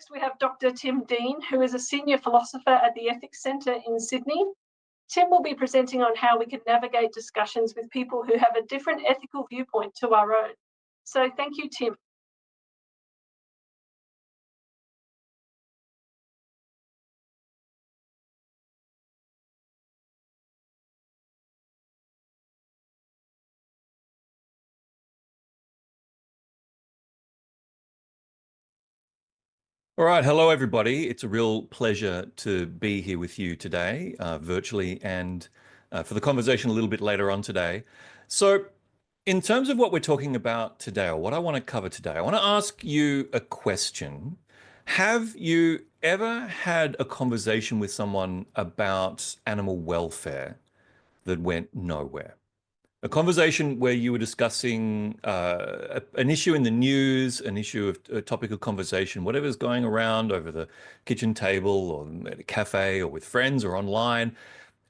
next, we have Dr. Tim Dean, who is a senior philosopher at the Ethics Centre in Sydney. Tim will be presenting on how we can navigate discussions with people who have a different ethical viewpoint to our own. So thank you, Tim. All right, hello everybody. It's a real pleasure to be here with you today, virtually, and for the conversation a little bit later on today. So in terms of what we're talking about today, or what I want to cover today, I want to ask you a question. Have you ever had a conversation with someone about animal welfare that went nowhere? A conversation where you were discussing an issue in the news, an issue of a topic of conversation, whatever's going around over the kitchen table or at a cafe or with friends or online,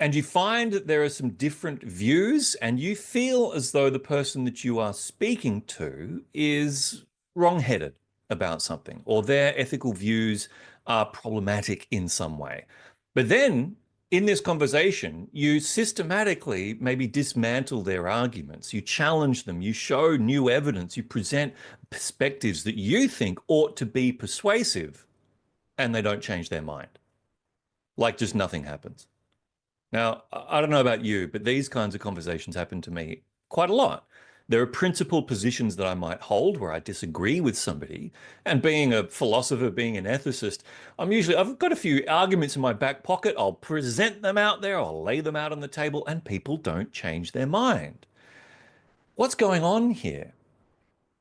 and you find that there are some different views and you feel as though the person that you are speaking to is wrong-headed about something, or their ethical views are problematic in some way. But then in this conversation, you systematically maybe dismantle their arguments, you challenge them, you show new evidence, you present perspectives that you think ought to be persuasive, and they don't change their mind. Like just nothing happens. Now, I don't know about you, but these kinds of conversations happen to me quite a lot. There are principal positions that I might hold where I disagree with somebody. And being a philosopher, being an ethicist, I've got a few arguments in my back pocket. I'll present them out there, I'll lay them out on the table, and people don't change their mind. What's going on here?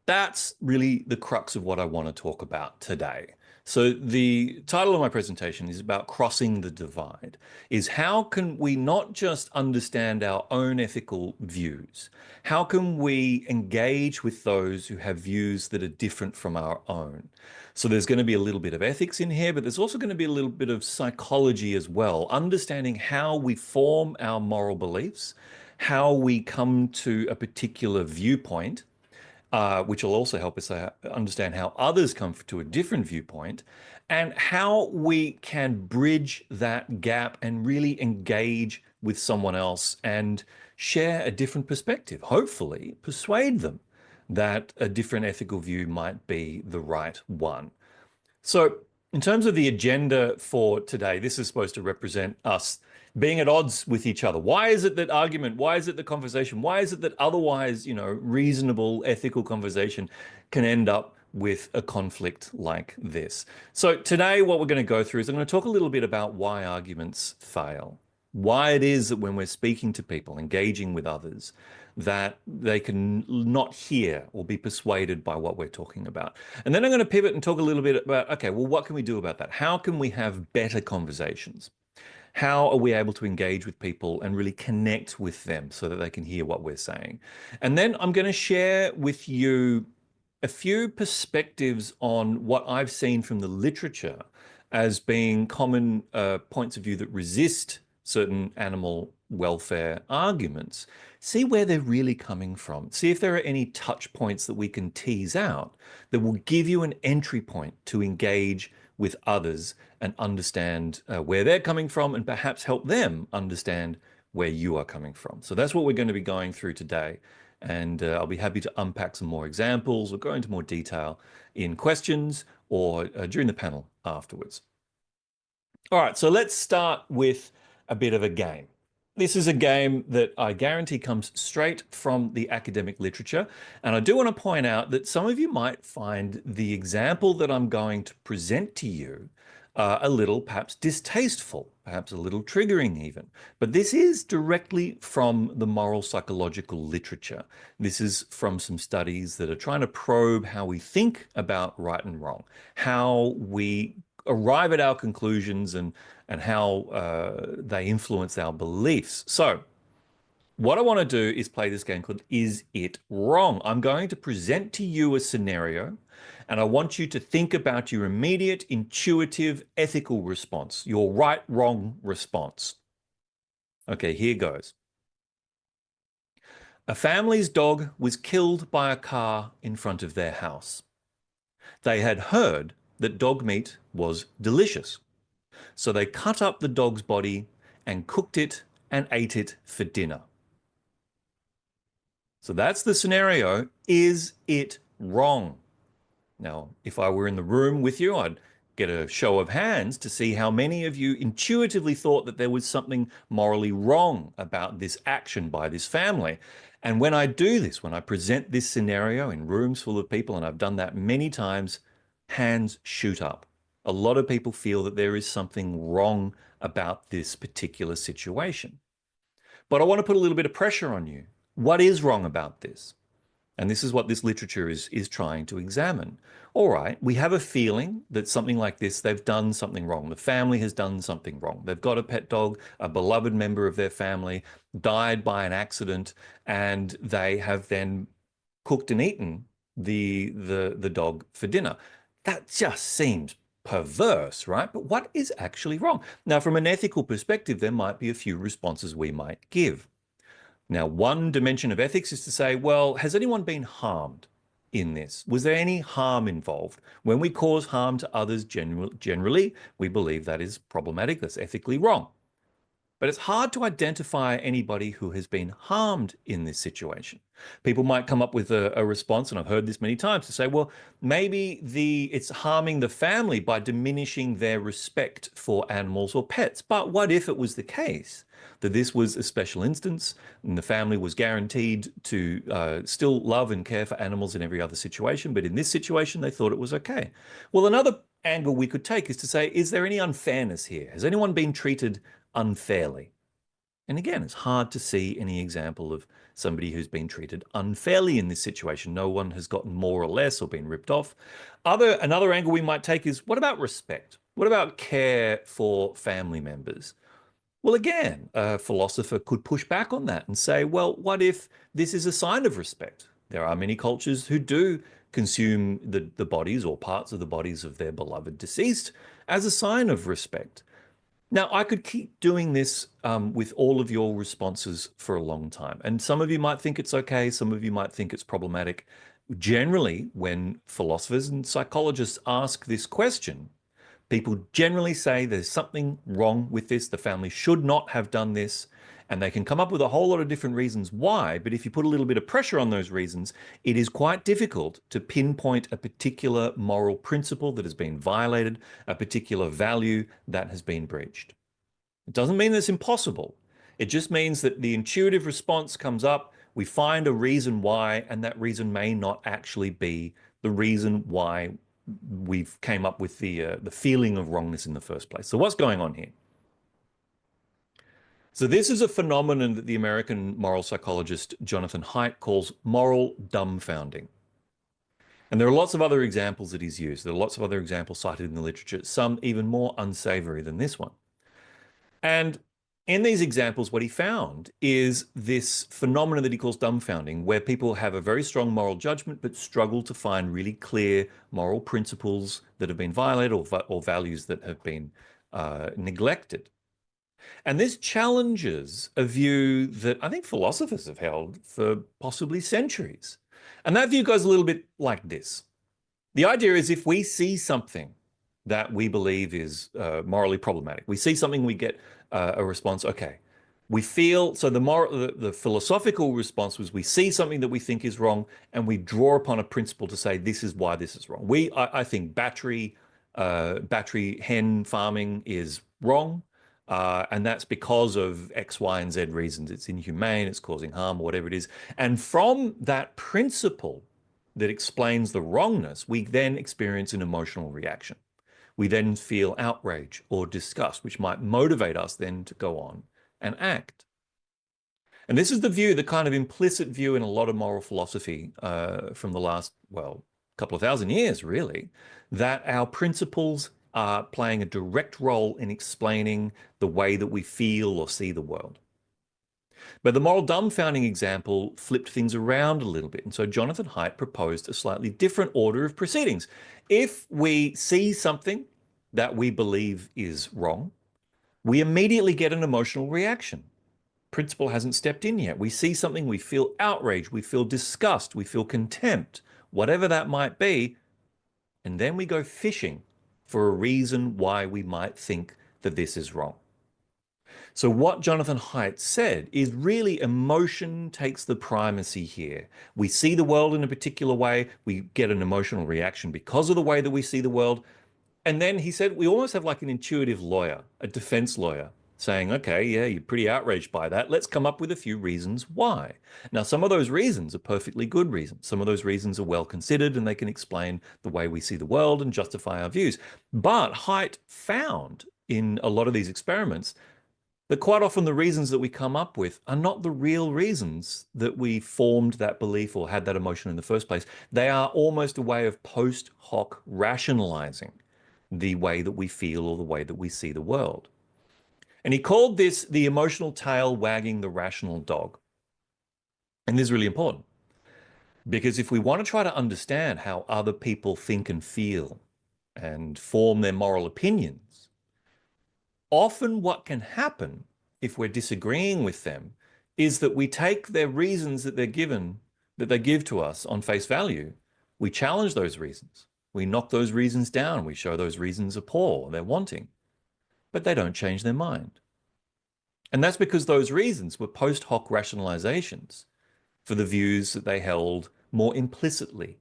That's really the crux of what I want to talk about today. So the title of my presentation is about crossing the divide, is how can we not just understand our own ethical views? How can we engage with those who have views that are different from our own? So there's going to be a little bit of ethics in here, but there's also going to be a little bit of psychology as well, understanding how we form our moral beliefs, how we come to a particular viewpoint, which will also help us understand how others come to a different viewpoint, and how we can bridge that gap and really engage with someone else and share a different perspective, hopefully persuade them that a different ethical view might be the right one. So in terms of the agenda for today, this is supposed to represent us being at odds with each other. Why is it that argument? Why is it the conversation? Why is it that otherwise, reasonable, ethical conversation can end up with a conflict like this? So today, what we're going to go through is I'm going to talk a little bit about why arguments fail, why it is that when we're speaking to people, engaging with others, that they can not hear or be persuaded by what we're talking about. And then I'm going to pivot and talk a little bit about, okay, well, what can we do about that? How can we have better conversations? How are we able to engage with people and really connect with them so that they can hear what we're saying? And then I'm going to share with you a few perspectives on what I've seen from the literature as being common points of view that resist certain animal welfare arguments. See where they're really coming from. See if there are any touch points that we can tease out that will give you an entry point to engage with others and understand where they're coming from, and perhaps help them understand where you are coming from. So that's what we're going to be going through today. And I'll be happy to unpack some more examples or go into more detail in questions or during the panel afterwards. All right, so let's start with a bit of a game. This is a game that I guarantee comes straight from the academic literature. And I do want to point out that some of you might find the example that I'm going to present to you a little perhaps distasteful, perhaps a little triggering even. But this is directly from the moral psychological literature. This is from some studies that are trying to probe how we think about right and wrong, how we arrive at our conclusions and how they influence our beliefs. So what I want to do is play this game called Is It Wrong? I'm going to present to you a scenario, and I want you to think about your immediate, intuitive, ethical response, your right, wrong response. Okay, here goes. A family's dog was killed by a car in front of their house. They had heard that dog meat was delicious. So they cut up the dog's body and cooked it and ate it for dinner. So that's the scenario. Is it wrong? Now, if I were in the room with you, I'd get a show of hands to see how many of you intuitively thought that there was something morally wrong about this action by this family. And when I do this, when I present this scenario in rooms full of people, and I've done that many times, hands shoot up. A lot of people feel that there is something wrong about this particular situation. But I want to put a little bit of pressure on you. What is wrong about this? And this is what this literature is trying to examine. All right, we have a feeling that something like this, they've done something wrong. The family has done something wrong. They've got a pet dog, a beloved member of their family, died by an accident, and they have then cooked and eaten the dog for dinner. That just seems perverse, right? But what is actually wrong? Now, from an ethical perspective, there might be a few responses we might give. Now, one dimension of ethics is to say, well, has anyone been harmed in this? Was there any harm involved? When we cause harm to others, generally, we believe that is problematic, that's ethically wrong. But it's hard to identify anybody who has been harmed in this situation. People might come up with a response, and I've heard this many times, to say, well, maybe it's harming the family by diminishing their respect for animals or pets. But what if it was the case that this was a special instance and the family was guaranteed to still love and care for animals in every other situation, but in this situation, they thought it was okay? Well, another angle we could take is to say, is there any unfairness here? Has anyone been treated unfairly? And again, it's hard to see any example of somebody who's been treated unfairly in this situation. No one has gotten more or less or been ripped off. Another angle we might take is, what about respect? What about care for family members? Well, again, a philosopher could push back on that and say, well, what if this is a sign of respect? There are many cultures who do consume the bodies or parts of the bodies of their beloved deceased as a sign of respect. Now, I could keep doing this with all of your responses for a long time. And some of you might think it's okay. Some of you might think it's problematic. Generally, when philosophers and psychologists ask this question, people generally say there's something wrong with this. The family should not have done this. And they can come up with a whole lot of different reasons why. But if you put a little bit of pressure on those reasons, it is quite difficult to pinpoint a particular moral principle that has been violated, a particular value that has been breached. It doesn't mean it's impossible. It just means that the intuitive response comes up, we find a reason why, and that reason may not actually be the reason why we've came up with the feeling of wrongness in the first place. So what's going on here? So this is a phenomenon that the American moral psychologist Jonathan Haidt calls moral dumbfounding. And there are lots of other examples that he's used. There are lots of other examples cited in the literature, some even more unsavory than this one. And in these examples, what he found is this phenomenon that he calls dumbfounding, where people have a very strong moral judgment but struggle to find really clear moral principles that have been violated or values that have been neglected. And this challenges a view that I think philosophers have held for possibly centuries. And that view goes a little bit like this. The idea is, if we see something that we believe is morally problematic, we see something, we get a response, okay. We feel, so the philosophical response was, we see something that we think is wrong and we draw upon a principle to say this is why this is wrong. I think battery hen farming is wrong. And that's because of X, Y, and Z reasons. It's inhumane, it's causing harm, or whatever it is. And from that principle that explains the wrongness, we then experience an emotional reaction. We then feel outrage or disgust, which might motivate us then to go on and act. And this is the view, the kind of implicit view in a lot of moral philosophy from the last, well, couple of thousand years, really, that our principles are playing a direct role in explaining the way that we feel or see the world. But the moral dumbfounding example flipped things around a little bit. And so Jonathan Haidt proposed a slightly different order of proceedings. If we see something that we believe is wrong, we immediately get an emotional reaction. Principle hasn't stepped in yet. We see something, we feel outrage, we feel disgust, we feel contempt, whatever that might be. And then we go fishing for a reason why we might think that this is wrong. So what Jonathan Haidt said is really emotion takes the primacy here. We see the world in a particular way. We get an emotional reaction because of the way that we see the world. And then he said, we almost have like an intuitive lawyer, a defense lawyer, saying, okay, yeah, you're pretty outraged by that. Let's come up with a few reasons why. Now, some of those reasons are perfectly good reasons. Some of those reasons are well considered and they can explain the way we see the world and justify our views. But Haidt found in a lot of these experiments that quite often the reasons that we come up with are not the real reasons that we formed that belief or had that emotion in the first place. They are almost a way of post hoc rationalizing the way that we feel or the way that we see the world. And he called this the emotional tail wagging the rational dog. And this is really important because if we want to try to understand how other people think and feel and form their moral opinions, often what can happen if we're disagreeing with them is that we take their reasons that they're given, that they give to us on face value. We challenge those reasons. We knock those reasons down. We show those reasons are poor, they're wanting, but they don't change their mind. And that's because those reasons were post hoc rationalizations for the views that they held more implicitly,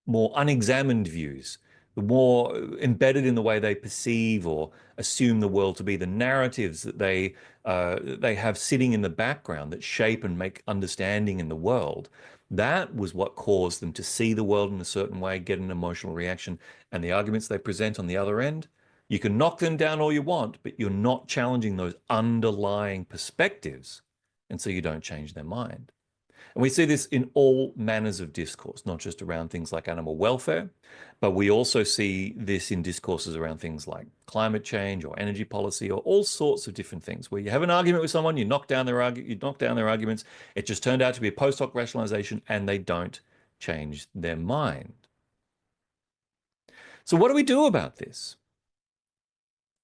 more unexamined views, more embedded in the way they perceive or assume the world to be, the narratives that they have sitting in the background that shape and make understanding in the world. That was what caused them to see the world in a certain way, get an emotional reaction, and the arguments they present on the other end, you can knock them down all you want, but you're not challenging those underlying perspectives, and so you don't change their mind. And we see this in all manners of discourse, not just around things like animal welfare, but we also see this in discourses around things like climate change or energy policy or all sorts of different things where you have an argument with someone, you knock down their arguments, it just turned out to be a post hoc rationalization and they don't change their mind. So what do we do about this?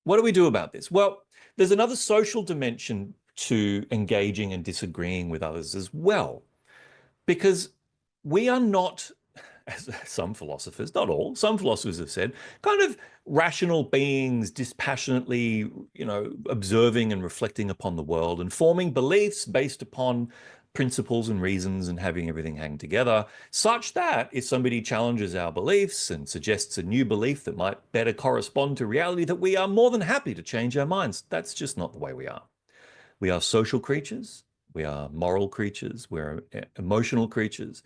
What do we do about this? Well, there's another social dimension to engaging and disagreeing with others as well, because we are not, as some philosophers, not all, some philosophers have said, kind of rational beings, dispassionately, observing and reflecting upon the world and forming beliefs based upon principles and reasons and having everything hang together, such that if somebody challenges our beliefs and suggests a new belief that might better correspond to reality, that we are more than happy to change our minds. That's just not the way we are. We are social creatures. We are moral creatures. We're emotional creatures.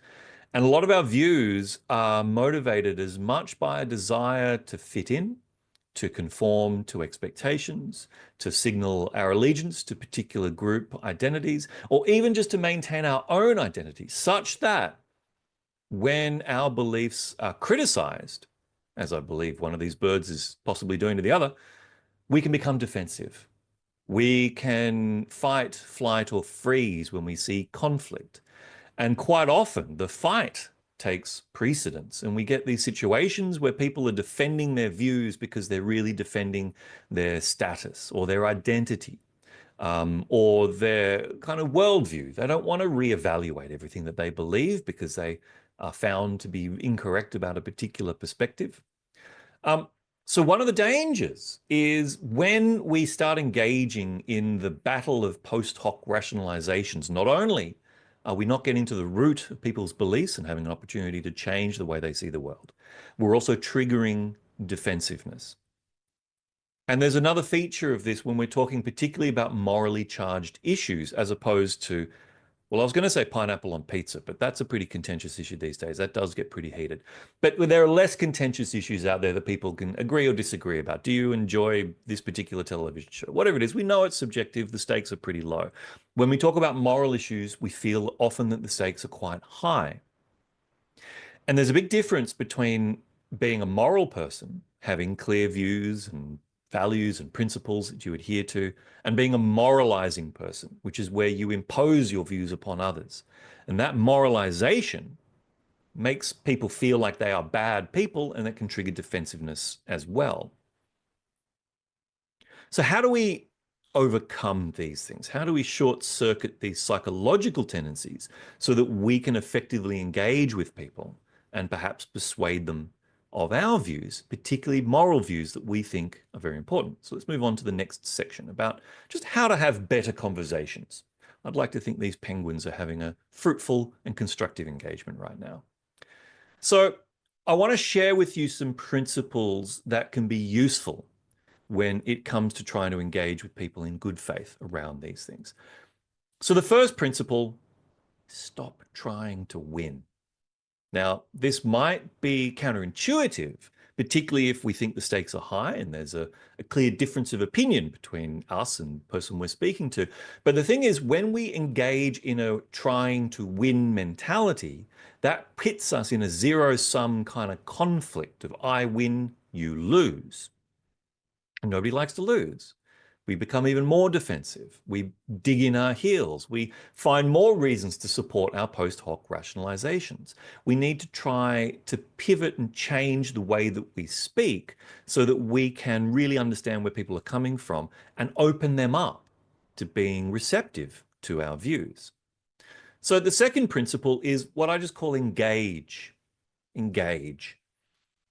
And a lot of our views are motivated as much by a desire to fit in, to conform to expectations, to signal our allegiance to particular group identities, or even just to maintain our own identity, such that when our beliefs are criticized, as I believe one of these birds is possibly doing to the other, we can become defensive. We can fight, flight, or freeze when we see conflict. And quite often, the fight takes precedence. And we get these situations where people are defending their views because they're really defending their status or their identity or their kind of worldview. They don't want to reevaluate everything that they believe because they are found to be incorrect about a particular perspective. So one of the dangers is when we start engaging in the battle of post hoc rationalizations, not only are we not getting to the root of people's beliefs and having an opportunity to change the way they see the world, we're also triggering defensiveness. And there's another feature of this when we're talking particularly about morally charged issues, as opposed to, well, I was going to say pineapple on pizza, but that's a pretty contentious issue these days. That does get pretty heated. But there are less contentious issues out there that people can agree or disagree about. Do you enjoy this particular television show? Whatever it is, we know it's subjective. The stakes are pretty low. When we talk about moral issues, we feel often that the stakes are quite high. And there's a big difference between being a moral person, having clear views and values and principles that you adhere to, and being a moralizing person, which is where you impose your views upon others. And that moralization makes people feel like they are bad people, and that can trigger defensiveness as well. So how do we overcome these things? How do we short circuit these psychological tendencies so that we can effectively engage with people and perhaps persuade them of our views, particularly moral views that we think are very important. So let's move on to the next section about just how to have better conversations. I'd like to think these penguins are having a fruitful and constructive engagement right now. So I want to share with you some principles that can be useful when it comes to trying to engage with people in good faith around these things. So the first principle, stop trying to win. Now, this might be counterintuitive, particularly if we think the stakes are high and there's a clear difference of opinion between us and the person we're speaking to. But the thing is, when we engage in a trying to win mentality, that pits us in a zero-sum kind of conflict of I win, you lose. And nobody likes to lose. We become even more defensive. We dig in our heels. We find more reasons to support our post hoc rationalizations. We need to try to pivot and change the way that we speak so that we can really understand where people are coming from and open them up to being receptive to our views. So the second principle is what I just call engage. Engage.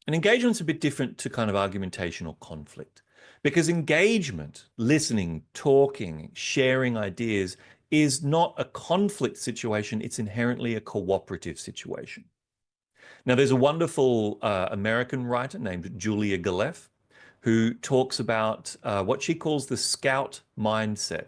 And engagement's a bit different to kind of argumentation or conflict. Because engagement, listening, talking, sharing ideas is not a conflict situation. It's inherently a cooperative situation. Now, there's a wonderful American writer named Julia Galef who talks about what she calls the scout mindset.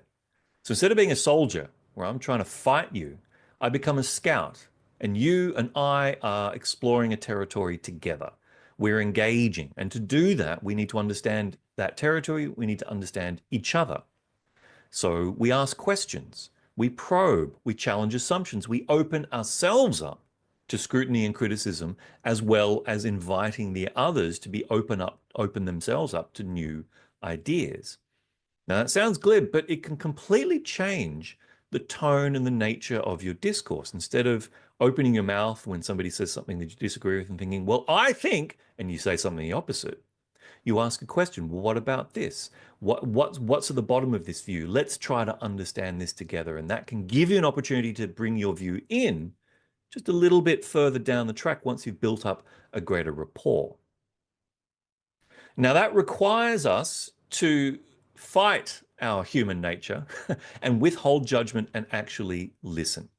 So instead of being a soldier where I'm trying to fight you, I become a scout and you and I are exploring a territory together. We're engaging. And to do that, we need to understand that territory. We need to understand each other. So we ask questions, we probe, we challenge assumptions, we open ourselves up to scrutiny and criticism, as well as inviting the others to be open themselves up to new ideas. Now, that sounds glib, but it can completely change the tone and the nature of your discourse. Instead of opening your mouth when somebody says something that you disagree with and thinking, well, I think, and you say something the opposite, you ask a question. Well, what about this? What's at the bottom of this view? Let's try to understand this together. And that can give you an opportunity to bring your view in just a little bit further down the track once you've built up a greater rapport. Now, that requires us to fight our human nature and withhold judgment and actually listen.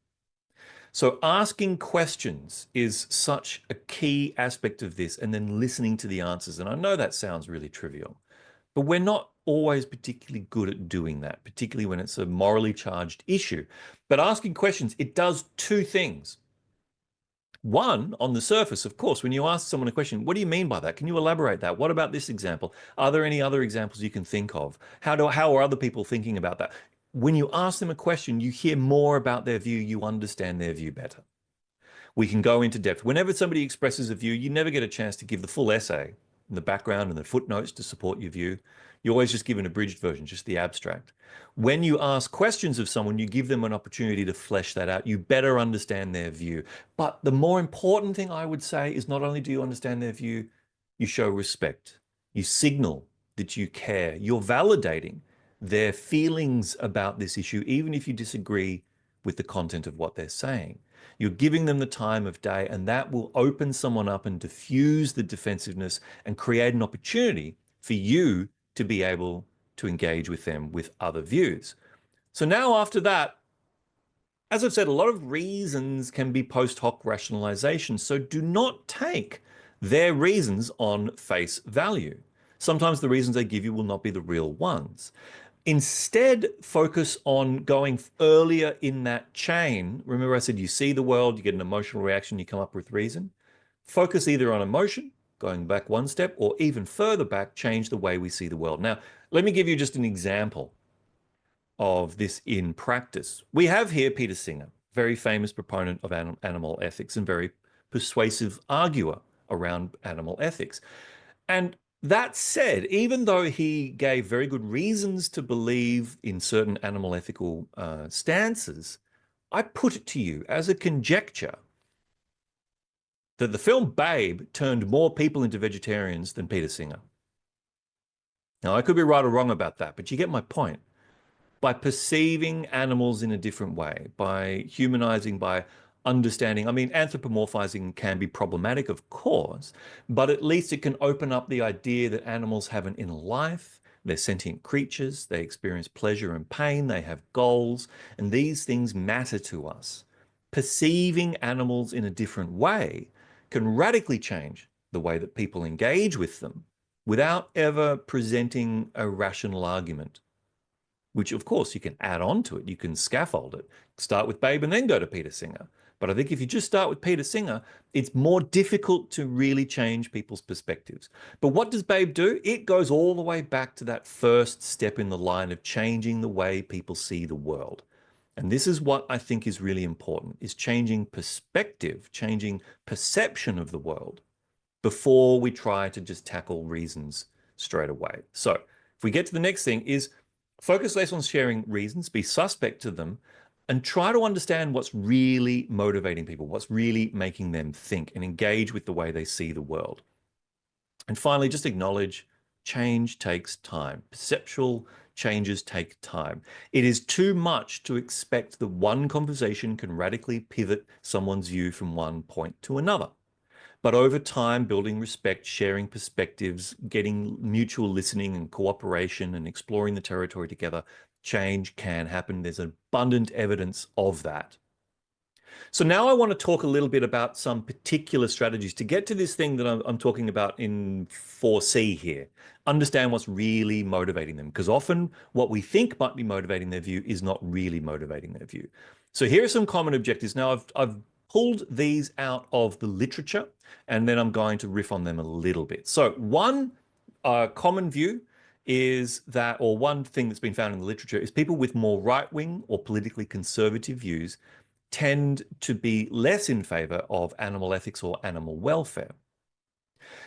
So asking questions is such a key aspect of this, and then listening to the answers. And I know that sounds really trivial, but we're not always particularly good at doing that, particularly when it's a morally charged issue. But asking questions, it does two things. One, on the surface, of course, when you ask someone a question, what do you mean by that? Can you elaborate that? What about this example? Are there any other examples you can think of? How are other people thinking about that? When you ask them a question, you hear more about their view, you understand their view better. We can go into depth. Whenever somebody expresses a view, you never get a chance to give the full essay, the background and the footnotes to support your view. You always just give an abridged version, just the abstract. When you ask questions of someone, you give them an opportunity to flesh that out. You better understand their view. But the more important thing I would say is not only do you understand their view, you show respect. You signal that you care. You're validating their feelings about this issue, even if you disagree with the content of what they're saying. You're giving them the time of day, and that will open someone up and diffuse the defensiveness and create an opportunity for you to be able to engage with them with other views. So now after that, as I've said, a lot of reasons can be post hoc rationalizations. So do not take their reasons on face value. Sometimes the reasons they give you will not be the real ones. Instead, focus on going earlier in that chain. Remember, I said you see the world, you get an emotional reaction, you come up with reason. Focus either on emotion, going back one step, or even further back, change the way we see the world. Now, let me give you just an example of this in practice. We have here Peter Singer, very famous proponent of animal ethics and very persuasive arguer around animal ethics. And that said, even though he gave very good reasons to believe in certain animal ethical stances, I put it to you as a conjecture that the film Babe turned more people into vegetarians than Peter Singer. Now, I could be right or wrong about that, but you get my point. By perceiving animals in a different way, by humanizing, by understanding. I mean, anthropomorphizing can be problematic, of course, but at least it can open up the idea that animals have an inner life. They're sentient creatures. They experience pleasure and pain. They have goals, and these things matter to us. Perceiving animals in a different way can radically change the way that people engage with them without ever presenting a rational argument, which of course you can add on to it. You can scaffold it, start with Babe and then go to Peter Singer. But I think if you just start with Peter Singer, it's more difficult to really change people's perspectives. But what does Babe do? It goes all the way back to that first step in the line of changing the way people see the world. And this is what I think is really important, is changing perspective, changing perception of the world before we try to just tackle reasons straight away. So if we get to the next thing is focus less on sharing reasons, be suspect to them, and try to understand what's really motivating people, what's really making them think and engage with the way they see the world. And finally, just acknowledge change takes time. Perceptual changes take time. It is too much to expect that one conversation can radically pivot someone's view from one point to another. But over time, building respect, sharing perspectives, getting mutual listening and cooperation and exploring the territory together, change can happen. There's abundant evidence of that. So now I want to talk a little bit about some particular strategies to get to this thing that I'm talking about in 4C here. Understand what's really motivating them, because often what we think might be motivating their view is not really motivating their view. So here are some common objectives. Now I've pulled these out of the literature, and then I'm going to riff on them a little bit. So one common view is that, or one thing that's been found in the literature, is people with more right-wing or politically conservative views tend to be less in favor of animal ethics or animal welfare.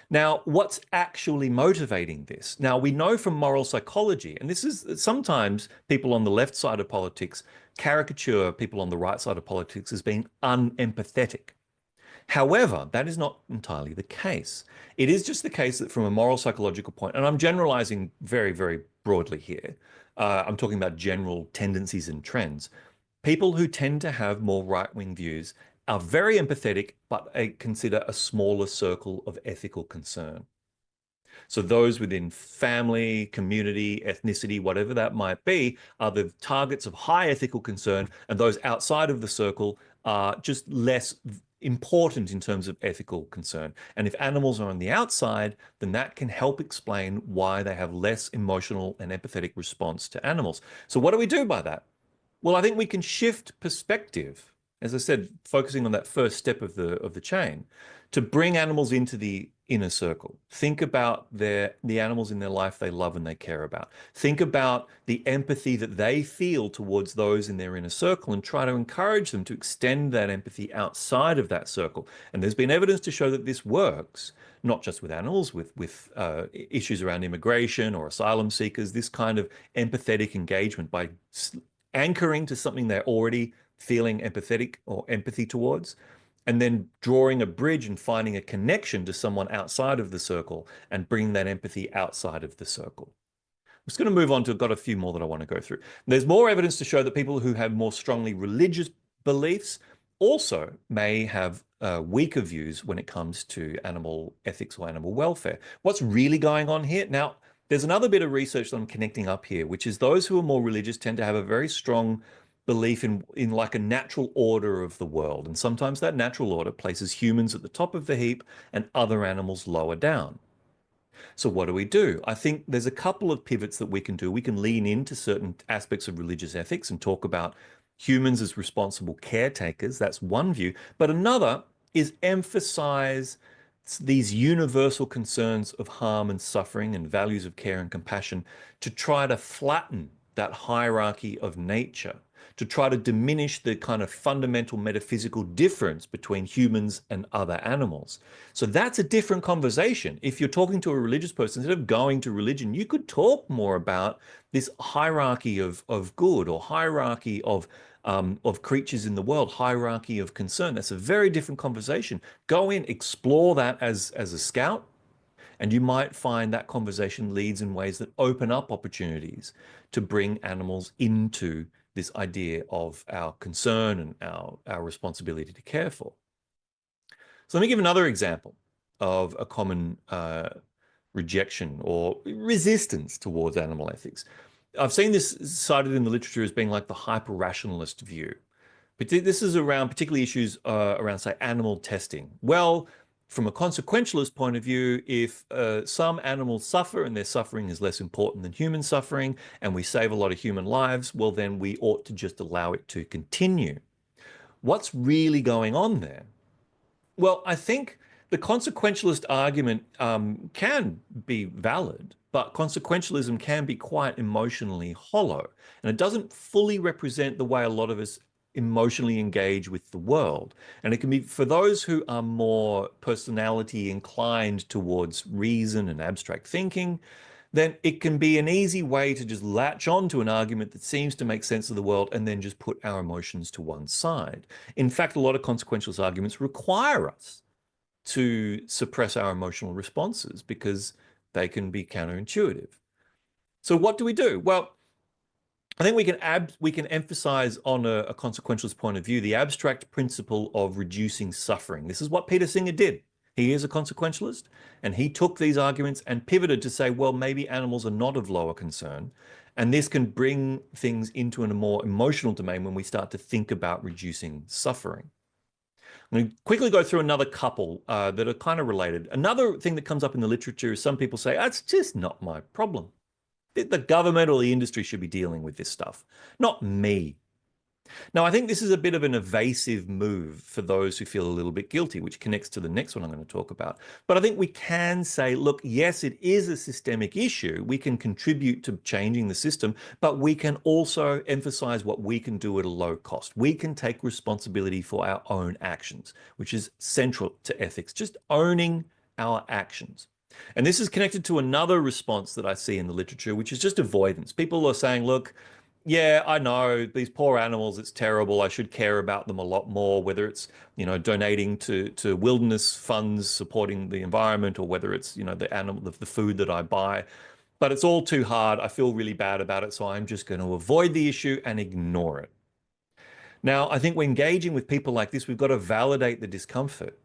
Now, what's actually motivating this? Now, we know from moral psychology, and this is sometimes people on the left side of politics caricature people on the right side of politics as being unempathetic. However, that is not entirely the case. It is just the case that from a moral psychological point, and I'm generalizing very, very broadly here, I'm talking about general tendencies and trends. People who tend to have more right-wing views are very empathetic, but consider a smaller circle of ethical concern. So those within family, community, ethnicity, whatever that might be, are the targets of high ethical concern, and those outside of the circle are just less important in terms of ethical concern. And if animals are on the outside, then that can help explain why they have less emotional and empathetic response to animals. So what do we do by that? Well, I think we can shift perspective, as I said, focusing on that first step of the chain, to bring animals into the inner circle. Think about the animals in their life they love and they care about. Think about the empathy that they feel towards those in their inner circle and try to encourage them to extend that empathy outside of that circle. And there's been evidence to show that this works, not just with animals, with issues around immigration or asylum seekers, this kind of empathetic engagement by anchoring to something they're already feeling empathetic or empathy towards, and then drawing a bridge and finding a connection to someone outside of the circle and bringing that empathy outside of the circle. I'm just going to move on to, I've got a few more that I want to go through. There's more evidence to show that people who have more strongly religious beliefs also may have weaker views when it comes to animal ethics or animal welfare. What's really going on here? Now, there's another bit of research that I'm connecting up here, which is those who are more religious tend to have a very strong belief in like a natural order of the world. And sometimes that natural order places humans at the top of the heap and other animals lower down. So what do? I think there's a couple of pivots that we can do. We can lean into certain aspects of religious ethics and talk about humans as responsible caretakers. That's one view. But another is emphasize these universal concerns of harm and suffering and values of care and compassion to try to flatten that hierarchy of nature, to try to diminish the kind of fundamental metaphysical difference between humans and other animals. So that's a different conversation. If you're talking to a religious person, instead of going to religion, you could talk more about this hierarchy of good, or hierarchy of creatures in the world, hierarchy of concern. That's a very different conversation. Go in, explore that as a scout, and you might find that conversation leads in ways that open up opportunities to bring animals into this idea of our concern and our responsibility to care for. So let me give another example of a common rejection or resistance towards animal ethics. I've seen this cited in the literature as being like the hyper-rationalist view. But this is around particularly issues around, say, animal testing. Well, from a consequentialist point of view, if some animals suffer and their suffering is less important than human suffering, and we save a lot of human lives, well, then we ought to just allow it to continue. What's really going on there? Well, I think the consequentialist argument can be valid, but consequentialism can be quite emotionally hollow, and it doesn't fully represent the way a lot of us emotionally engage with the world. And it can be, for those who are more personality inclined towards reason and abstract thinking, then it can be an easy way to just latch on to an argument that seems to make sense of the world and then just put our emotions to one side. In fact, a lot of consequentialist arguments require us to suppress our emotional responses because they can be counterintuitive. So what do we do? Well, I think we can emphasize on a consequentialist point of view the abstract principle of reducing suffering. This is what Peter Singer did. He is a consequentialist, and he took these arguments and pivoted to say, well, maybe animals are not of lower concern. And this can bring things into a more emotional domain when we start to think about reducing suffering. I'm going to quickly go through another couple that are kind of related. Another thing that comes up in the literature is some people say, it's just not my problem. The government or the industry should be dealing with this stuff, not me. Now, I think this is a bit of an evasive move for those who feel a little bit guilty, which connects to the next one I'm going to talk about. But I think we can say, look, yes, it is a systemic issue. We can contribute to changing the system, but we can also emphasize what we can do at a low cost. We can take responsibility for our own actions, which is central to ethics, just owning our actions. And this is connected to another response that I see in the literature, which is just avoidance. People are saying, look, yeah, I know these poor animals, it's terrible. I should care about them a lot more, whether it's, donating to wilderness funds, supporting the environment, or whether it's, the food that I buy. But it's all too hard. I feel really bad about it. So I'm just going to avoid the issue and ignore it. Now, I think when engaging with people like this, we've got to validate the discomfort.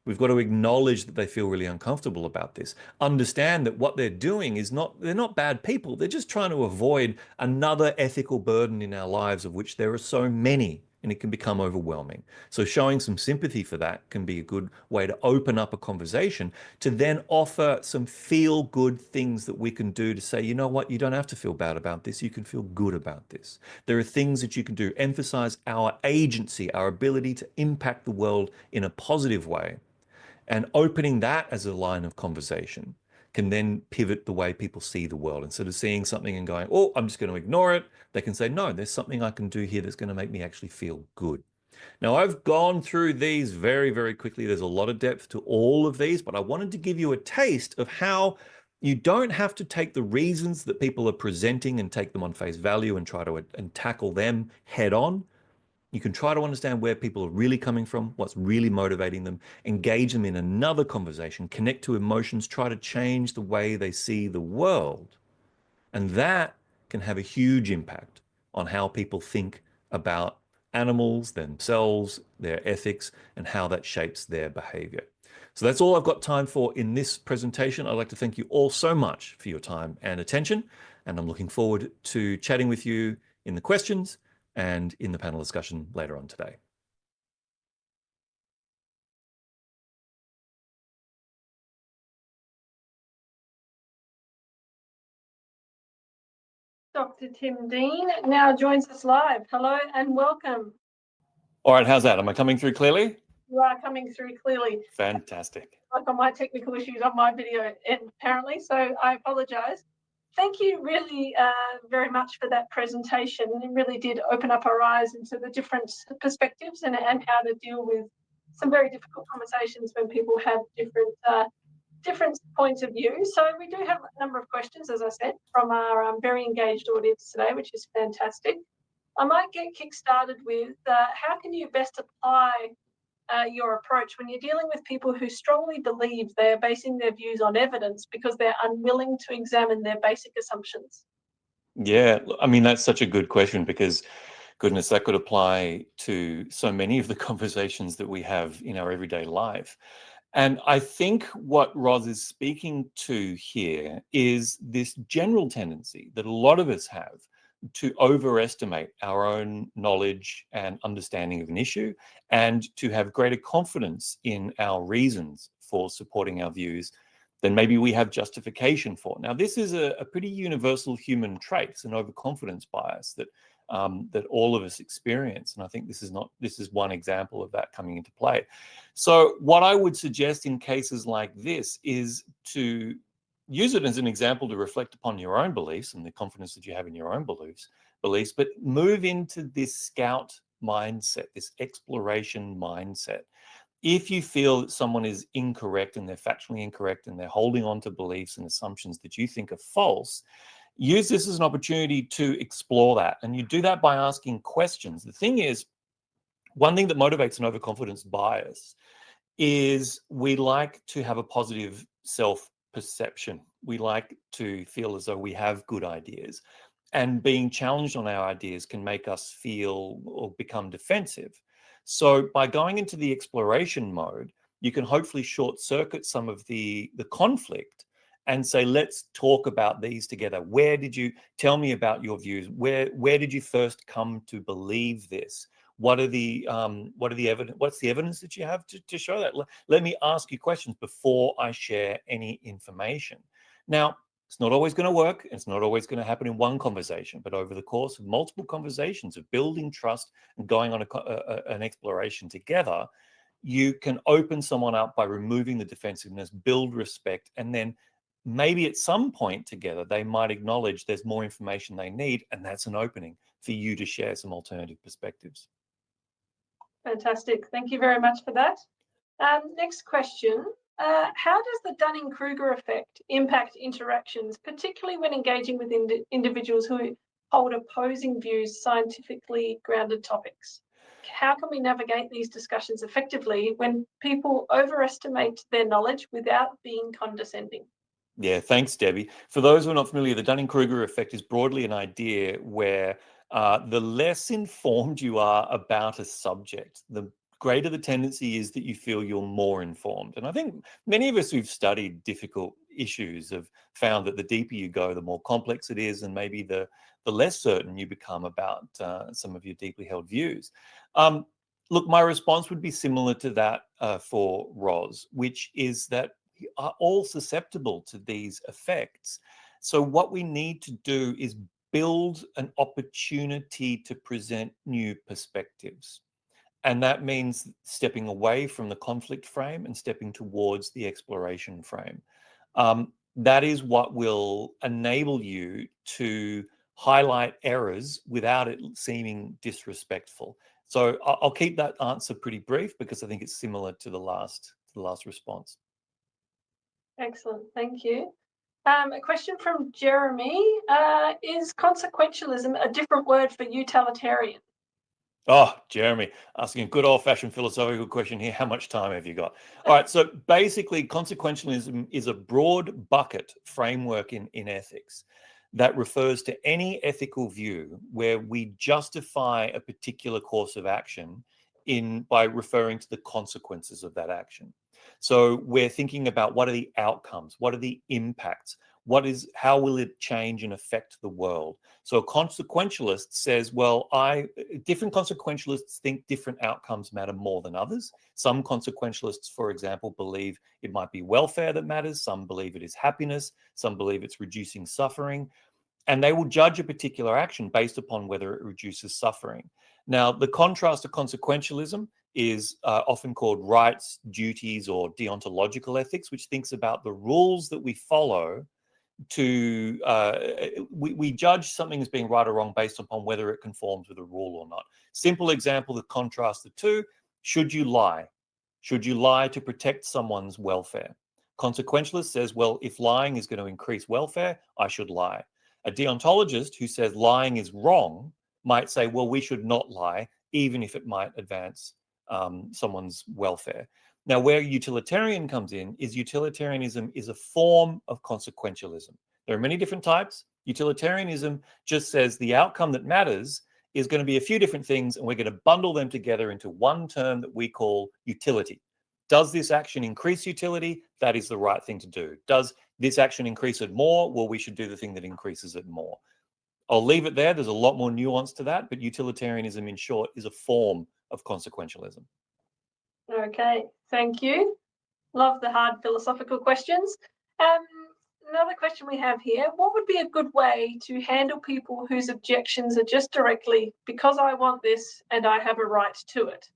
We've got to acknowledge that they feel really uncomfortable about this. Understand that what they're doing is they're not bad people. They're just trying to avoid another ethical burden in our lives, of which there are so many, and it can become overwhelming. So showing some sympathy for that can be a good way to open up a conversation, to then offer some feel-good things that we can do to say, you know what, you don't have to feel bad about this. You can feel good about this. There are things that you can do. Emphasize our agency, our ability to impact the world in a positive way. And opening that as a line of conversation can then pivot the way people see the world. Instead of seeing something and going, oh, I'm just going to ignore it, they can say, no, there's something I can do here that's going to make me actually feel good. Now, I've gone through these very, very quickly. There's a lot of depth to all of these, but I wanted to give you a taste of how you don't have to take the reasons that people are presenting and take them on face value and try to tackle them head on. You can try to understand where people are really coming from, what's really motivating them, engage them in another conversation, connect to emotions, try to change the way they see the world. And that can have a huge impact on how people think about animals, themselves, their ethics, and how that shapes their behavior. So that's all I've got time for in this presentation. I'd like to thank you all so much for your time and attention, and I'm looking forward to chatting with you in the questions and in the panel discussion later on today. Dr. Tim Dean now joins us live. Hello and welcome. All right, how's that? Am I coming through clearly? You are coming through clearly. Fantastic. Like on my technical issues on my video end, apparently, so I apologise. Thank you really very much for that presentation. It really did open up our eyes into the different perspectives and how to deal with some very difficult conversations when people have different points of view. So we do have a number of questions, as I said, from our very engaged audience today, which is fantastic. I might get kick-started with how can you best apply your approach when you're dealing with people who strongly believe they're basing their views on evidence because they're unwilling to examine their basic assumptions? Yeah, I mean, that's such a good question because, goodness, that could apply to so many of the conversations that we have in our everyday life. And I think what Roz is speaking to here is this general tendency that a lot of us have to overestimate our own knowledge and understanding of an issue and to have greater confidence in our reasons for supporting our views than maybe we have justification for. Now, this is a pretty universal human trait. It's an overconfidence bias that all of us experience, and I think this is one example of that coming into play. So, what I would suggest in cases like this is to use it as an example to reflect upon your own beliefs and the confidence that you have in your own beliefs, but move into this scout mindset, this exploration mindset. If you feel that someone is incorrect and they're factually incorrect and they're holding on to beliefs and assumptions that you think are false, use this as an opportunity to explore that. And you do that by asking questions. The thing is, one thing that motivates an overconfidence bias is we like to have a positive self-perception. We like to feel as though we have good ideas. And being challenged on our ideas can make us feel or become defensive. So by going into the exploration mode, you can hopefully short circuit some of the conflict and say, let's talk about these together. Where did you tell me about your views? Where did you first come to believe this? What are the evidence? What's the evidence that you have to show that? Let me ask you questions before I share any information. Now, it's not always going to work. It's not always going to happen in one conversation, but over the course of multiple conversations of building trust and going on an exploration together, you can open someone up by removing the defensiveness, build respect, and then maybe at some point together, they might acknowledge there's more information they need, and that's an opening for you to share some alternative perspectives. Fantastic. Thank you very much for that. Next question. How does the Dunning-Kruger effect impact interactions, particularly when engaging with individuals who hold opposing views, scientifically grounded topics? How can we navigate these discussions effectively when people overestimate their knowledge without being condescending? Yeah, thanks, Debbie. For those who are not familiar, the Dunning-Kruger effect is broadly an idea where the less informed you are about a subject, the greater the tendency is that you feel you're more informed. And I think many of us who've studied difficult issues have found that the deeper you go, the more complex it is, and maybe the less certain you become about some of your deeply held views. Look, my response would be similar to that for Roz, which is that are all susceptible to these effects. So what we need to do is build an opportunity to present new perspectives. And that means stepping away from the conflict frame and stepping towards the exploration frame. That is what will enable you to highlight errors without it seeming disrespectful. So I'll keep that answer pretty brief because I think it's similar to the last response. Excellent. Thank you. A question from Jeremy. Is consequentialism a different word for utilitarian? Oh, Jeremy, asking a good old-fashioned philosophical question here. How much time have you got? All right, so basically, consequentialism is a broad bucket framework in ethics that refers to any ethical view where we justify a particular course of action by referring to the consequences of that action. So we're thinking about what are the outcomes, what are the impacts, how will it change and affect the world? So a consequentialist says, well, different consequentialists think different outcomes matter more than others. Some consequentialists, for example, believe it might be welfare that matters. Some believe it is happiness. Some believe it's reducing suffering. And they will judge a particular action based upon whether it reduces suffering. Now, the contrast to consequentialism is often called rights, duties, or deontological ethics, which thinks about the rules that we follow we judge something as being right or wrong based upon whether it conforms with a rule or not. Simple example to contrast the two: should you lie? Should you lie to protect someone's welfare? Consequentialist says, well, if lying is going to increase welfare, I should lie. A deontologist who says lying is wrong might say, well, we should not lie, even if it might advance someone's welfare. Now, where utilitarian comes in is utilitarianism is a form of consequentialism. There are many different types. Utilitarianism just says the outcome that matters is going to be a few different things, and we're going to bundle them together into one term that we call utility. Does this action increase utility? That is the right thing to do. Does this action increase it more? Well, we should do the thing that increases it more. I'll leave it there. There's a lot more nuance to that, but utilitarianism, in short, is a form of consequentialism. Okay, thank you. Love the hard philosophical questions. Another question we have here, what would be a good way to handle people whose objections are just directly, because I want this and I have a right to it?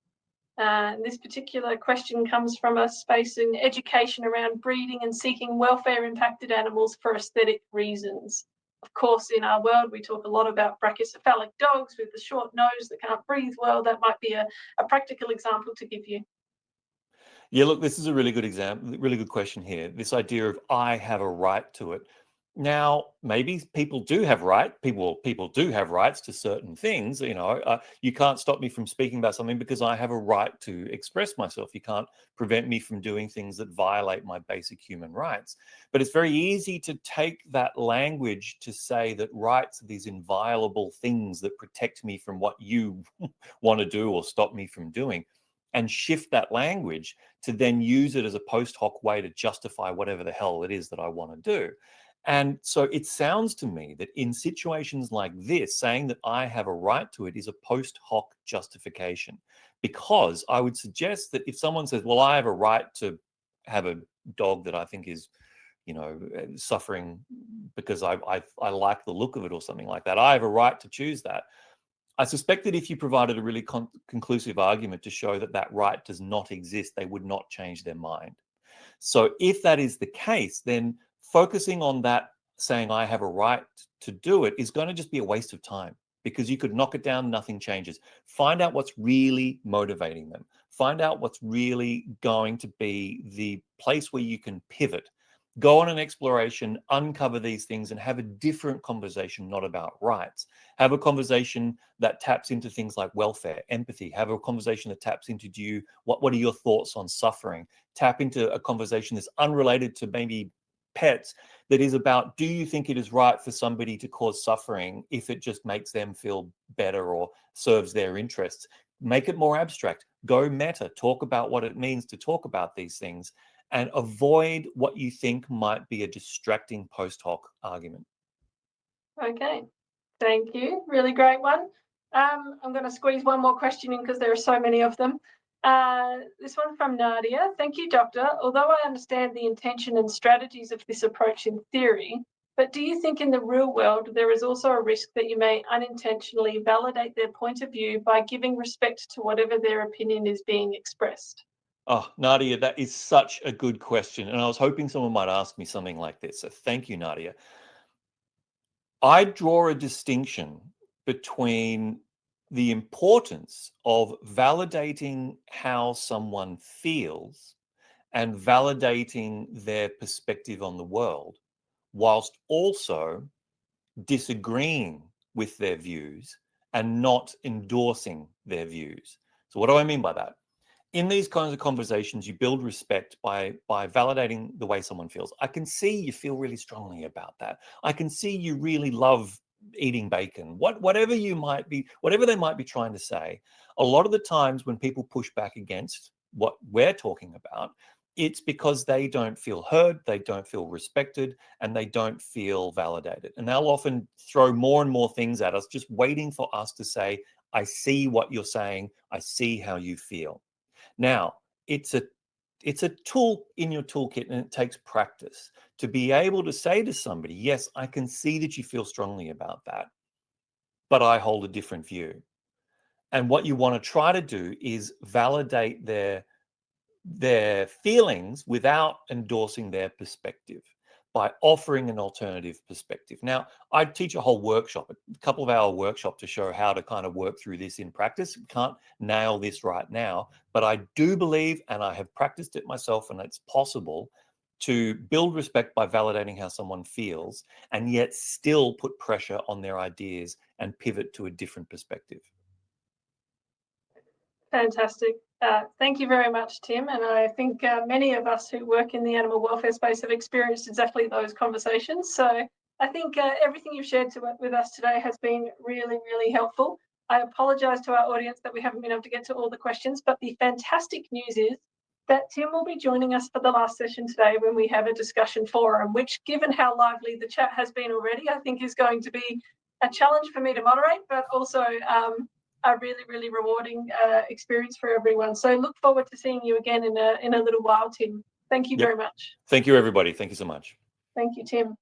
This particular question comes from a space in education around breeding and seeking welfare-impacted animals for aesthetic reasons. Of course, in our world, we talk a lot about brachycephalic dogs with the short nose that can't breathe well. That might be a practical example to give you. Yeah, look, this is a really good example, really good question here. This idea of I have a right to it. Now, maybe people do have people do have rights to certain things. You can't stop me from speaking about something because I have a right to express myself. You can't prevent me from doing things that violate my basic human rights. But it's very easy to take that language to say that rights are these inviolable things that protect me from what you want to do or stop me from doing, and shift that language to then use it as a post hoc way to justify whatever the hell it is that I want to do. And so it sounds to me that in situations like this, saying that I have a right to it is a post hoc justification. Because I would suggest that if someone says, well, I have a right to have a dog that I think is, suffering because I like the look of it or something like that, I have a right to choose that. I suspect that if you provided a really conclusive argument to show that that right does not exist, they would not change their mind. So if that is the case, then focusing on that, saying I have a right to do it, is going to just be a waste of time, because you could knock it down, nothing changes. Find out what's really motivating them. Find out what's really going to be the place where you can pivot. Go on an exploration, uncover these things, and have a different conversation, not about rights. Have a conversation that taps into things like welfare, empathy. Have a conversation that taps into what are your thoughts on suffering? Tap into a conversation that's unrelated to maybe pets, that is about, do you think it is right for somebody to cause suffering if it just makes them feel better or serves their interests? Make it more abstract. Go meta. Talk about what it means to talk about these things, and avoid what you think might be a distracting post hoc argument. Okay, thank you. Really great one. I'm going to squeeze one more question in because there are so many of them. This one from Nadia. Thank you, Doctor. Although I understand the intention and strategies of this approach in theory, but do you think in the real world there is also a risk that you may unintentionally validate their point of view by giving respect to whatever their opinion is being expressed? Oh, Nadia, that is such a good question. And I was hoping someone might ask me something like this. So thank you, Nadia. I draw a distinction between the importance of validating how someone feels and validating their perspective on the world, whilst also disagreeing with their views and not endorsing their views. So, what do I mean by that? In these kinds of conversations, you build respect by validating the way someone feels. I can see you feel really strongly about that. I can see you really love eating bacon. Whatever they might be trying to say. A lot of the times when people push back against what we're talking about, it's because they don't feel heard, they don't feel respected, and they don't feel validated. And they'll often throw more and more things at us, just waiting for us to say, I see what you're saying, I see how you feel. Now, it's a tool in your toolkit, and it takes practice to be able to say to somebody, yes, I can see that you feel strongly about that, but I hold a different view. And what you want to try to do is validate their feelings without endorsing their perspective, by offering an alternative perspective. Now, I teach a whole workshop, a couple of hour workshop, to show how to kind of work through this in practice. We can't nail this right now, but I do believe, and I have practiced it myself, and it's possible to build respect by validating how someone feels and yet still put pressure on their ideas and pivot to a different perspective. Fantastic. Thank you very much, Tim. And I think many of us who work in the animal welfare space have experienced exactly those conversations. So I think everything you've shared with us today has been really, really helpful. I apologise to our audience that we haven't been able to get to all the questions, but the fantastic news is that Tim will be joining us for the last session today when we have a discussion forum, which, given how lively the chat has been already, I think is going to be a challenge for me to moderate, but also a really, really rewarding experience for everyone. So look forward to seeing you again in a little while, Tim. Thank you very much. Thank you, everybody. Thank you so much. Thank you, Tim.